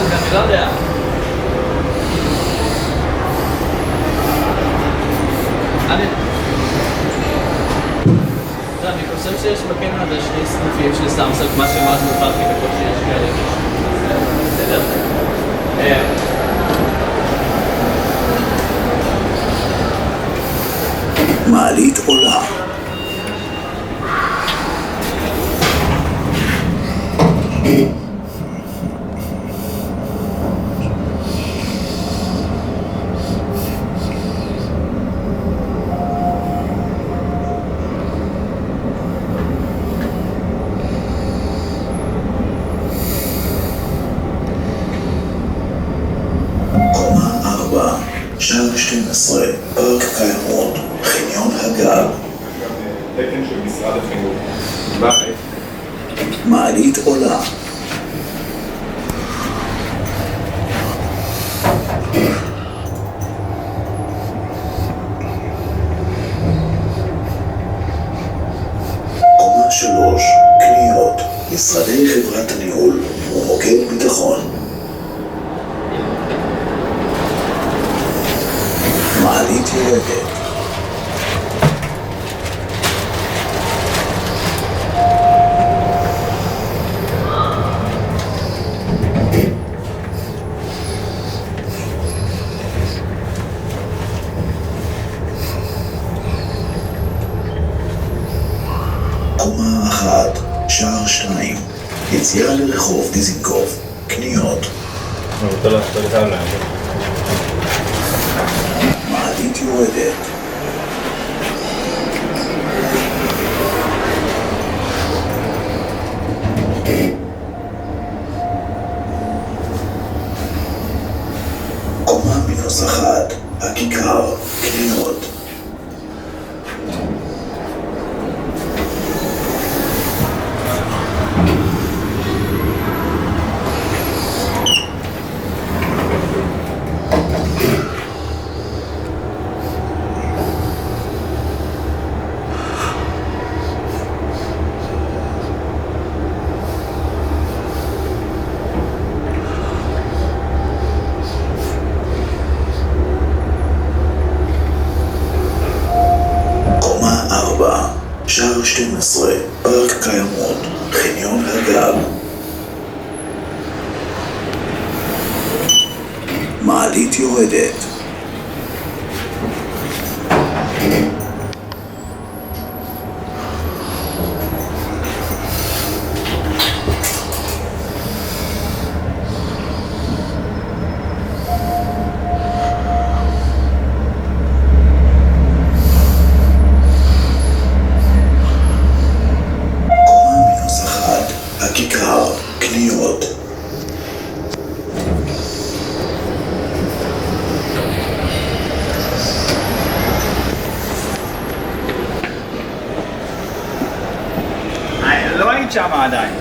אני לא יודע. אני חושב שיש בקניון הזה שני סניפים של סמסונג, מה שמאוד מוכר כי בקושי יש כאלה. בסדר. מעלית עולה. שער 12, פארק קיימות, חניון הגב. תקן של משרד החינוך. ביי. מעלית עולה. קומה 3, קניות, משרדי חברת הניהול ומוקד ביטחון. מעלית יורדת. קומה 1, שער 2, יציאה לרחוב דיזנגוף, קניות. מעלית יורדת. קומה -1, הכיכר, קניות. שער 12, פארק קיימות, חניון הגב. מעלית יורדת. הכיכר, קניות. לא היית שם עדיין.